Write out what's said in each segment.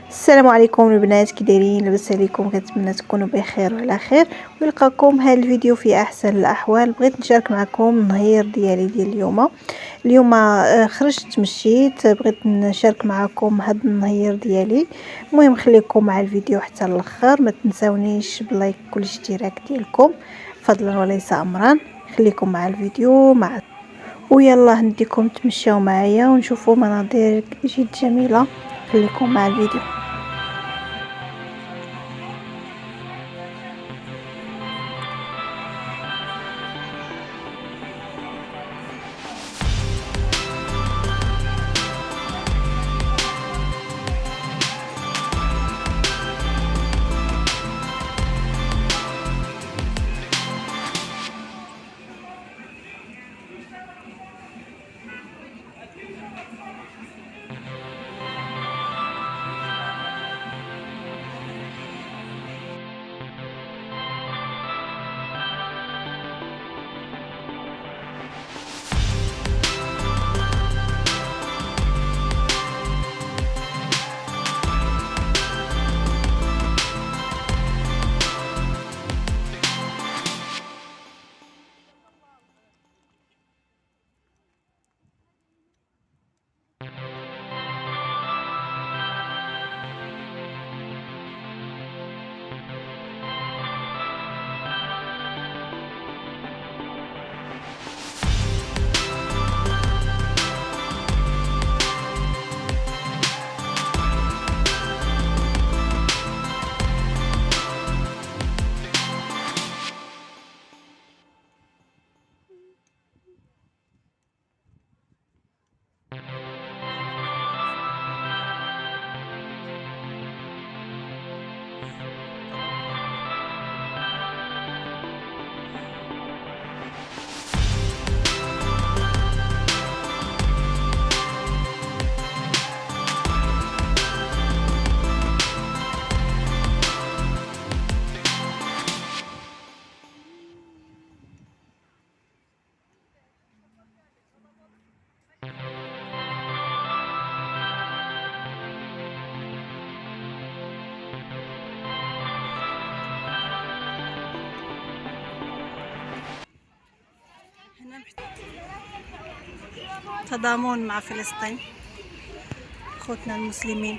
السلام عليكم البنات، كي دايرين؟ لاباس عليكم؟ كنتمنى تكونوا بخير وعلى خير. ونلقاكم هذا الفيديو في احسن الاحوال. بغيت نشارك معكم النهير ديال اليوم. خرجت مشيت، بغيت نشارك معكم هذا النهير ديالي. المهم خليكم مع الفيديو حتى الاخر، ما تنساونيش بلايك والاشتراك ديالكم فضلا وليس امرا. خليكم مع الفيديو ويلا نديكم تمشاو معايا ونشوفوا مناظر جد جميله. خليكم مع الفيديو. تضامن مع فلسطين، خوتنا المسلمين.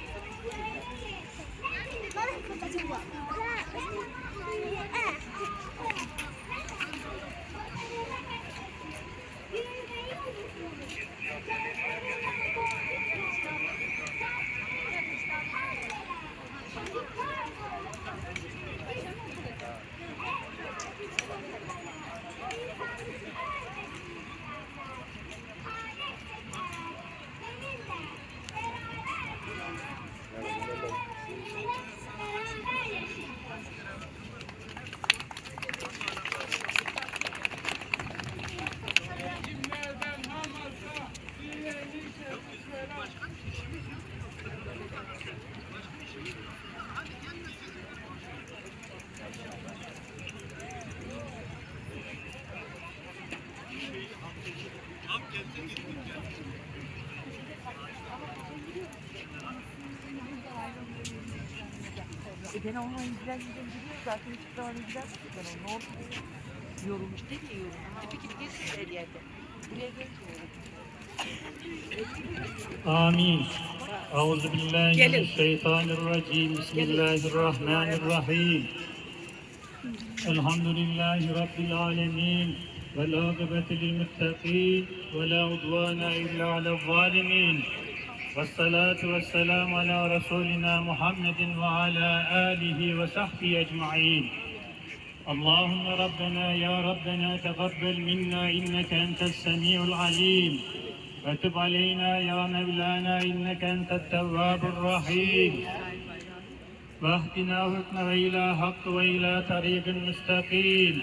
Ben ona ilgilenmeyeceğim biliyor zaten hiçbir zaman ilgilenmedim ben onu. Ne oldu? Yorulmuş değil mi yorulmuş? Bir fikir geçiyor her yerde. Buraya geçmiyorum. آمين. أعوذ بالله من الشيطان الرجيم. بسم الله الرحمن الرحيم. الحمد لله رب العالمين والعاقبة للمتقين ولا عدوان إلا على الظالمين والصلاة والسلام على رسولنا محمد وعلى آله وصحبه أجمعين. اللهم ربنا يا ربنا تقبل منا إنك أنت السميع العليم وتب علينا يا مولانا إنك أنت التواب الرحيم واهدنا وفقنا إلى حق وإلى طريق مستقيم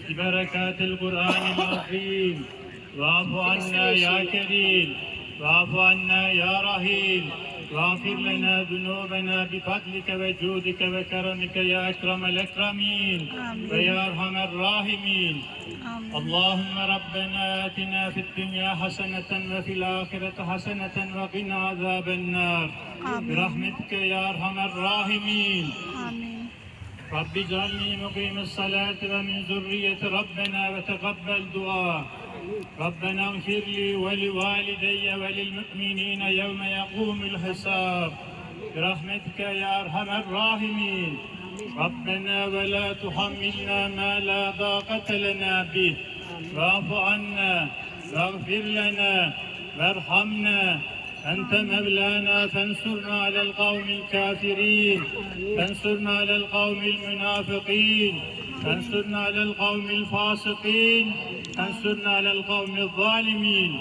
ببركات القرآن العظيم. واعف عنا يا كريم واعف عنا يا رحيم واغفر لنا ذنوبنا بفضلك وجودك وكرمك يا أكرم الأكرمين ويا أرحم الراحمين. اللهم ربنا آتنا في الدنيا حسنة وفي الآخرة حسنة وقنا عذاب النار برحمتك يا أرحم الراحمين. رب اجعلني مقيم الصلاة ومن ذرية ربنا وتقبل دعاء. ربنا اغفر لي ولوالدي وللمؤمنين يوم يقوم الحساب برحمتك يا أرحم الراحمين. ربنا ولا تحملنا ما لا طاقة لنا به واعف عنا واغفر لنا وارحمنا أنت مولانا فانصرنا على القوم الكافرين فانصرنا على القوم المنافقين فانصرنا على القوم الفاسقين فانصرنا على القوم الظالمين.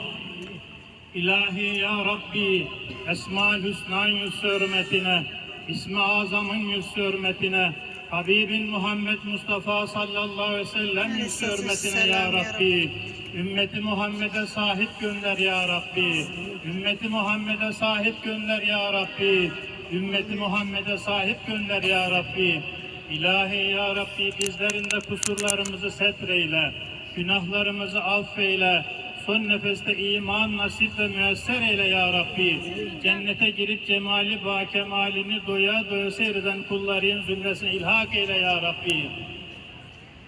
İlahi ya Rabbi, Esma-ül Hüsna'nın yüzü hürmetine, İsmi Azam'ın yüzü hürmetine, Habibin Muhammed Mustafa sallallahu aleyhi ve sellem yüzü hürmetine ya Rabbi, ümmeti Muhammed'e sahip gönder ya Rabbi, ümmeti Muhammed'e sahip gönder ya Rabbi, ümmeti Muhammed'e sahip gönder ya Rabbi. İlahi ya Rabbi, bizlerin de kusurlarımızı setreyle, günahlarımızı affeyle, son nefeste iman nasip ve müyesser eyle ya Rabbi. Cennete girip cemali ba kemalini doya doya seyreden kulların zümresine ilhak eyle ya Rabbi.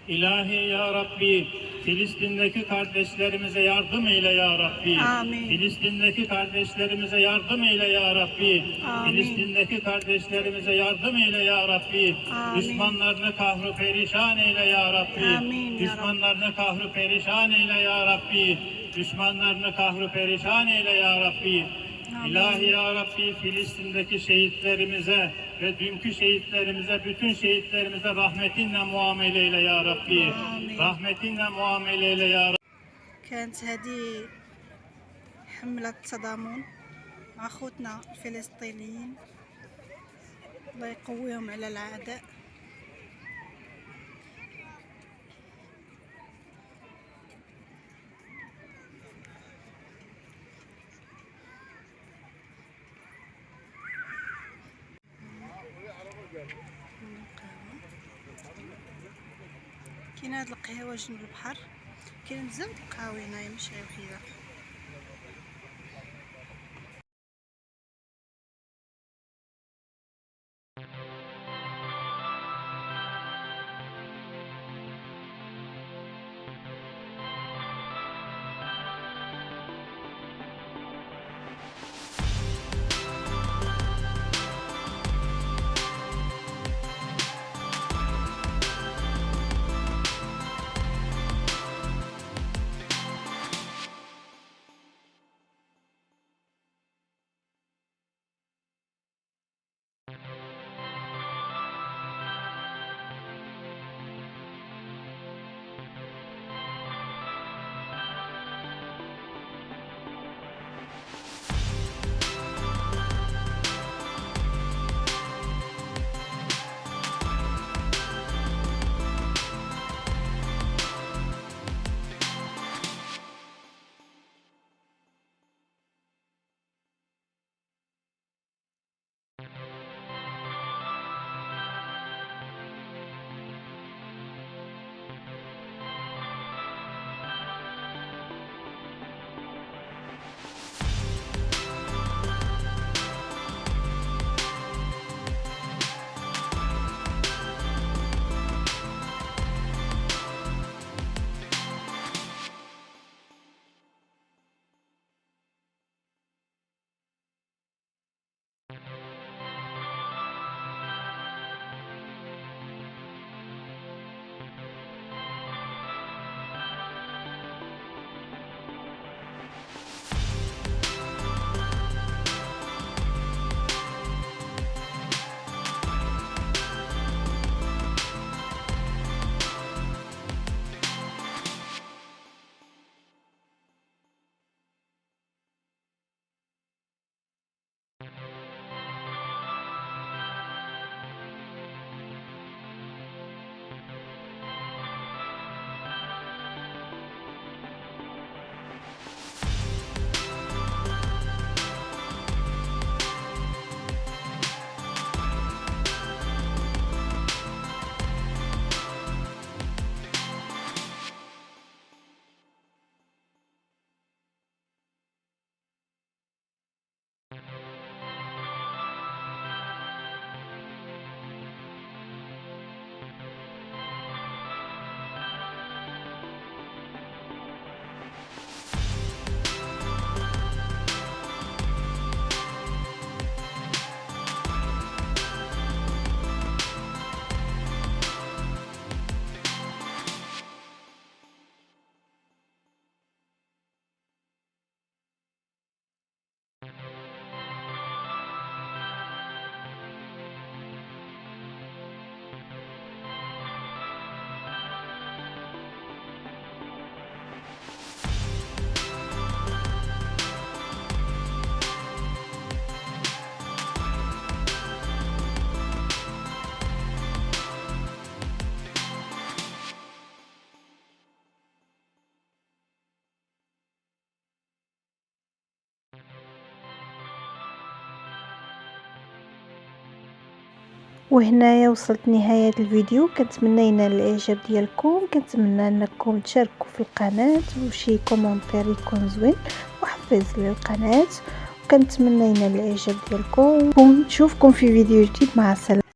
İlahi ya Rabbi, Filistin'deki kardeşlerimize yardım eyle ya Rabbi. Amin. Filistin'deki kardeşlerimize yardım eyle ya Rabbi. Amin. Filistin'deki kardeşlerimize yardım eyle ya Rabbi. Amin. Düşmanlarını kahru perişan eyle ya Rabbi. Amin ya Düşmanlarını kahru perişan eyle ya Rabbi. Düşmanlarını kahru perişan eyle ya Rabbi. Amin. İlahi ya Rabbi, Filistin'deki şehitlerimize ve dünkü şehitlerimize, bütün şehitlerimize rahmetinle muamele eyle ya Rabbi. Amin. Rahmetinle muamele eyle ya Rabbi. كانت هذه حملة تضامن مع أخوتنا الفلسطينيين، الله يقويهم على الأعداء. كاين هاد القهوة جنب البحر، كاين بزاف د القهاوي هنايا ماشي غير وحيدة. وهنايا وصلت نهاية الفيديو. كنتمنى ينال الاعجاب ديالكم، كنتمنى انكم تشاركوا في القناه وشي كومونتير يكون زوين وحفز للقناه، وكنتمنى ينال الاعجاب ديالكم. ونشوفكم في فيديو جديد. مع السلامه.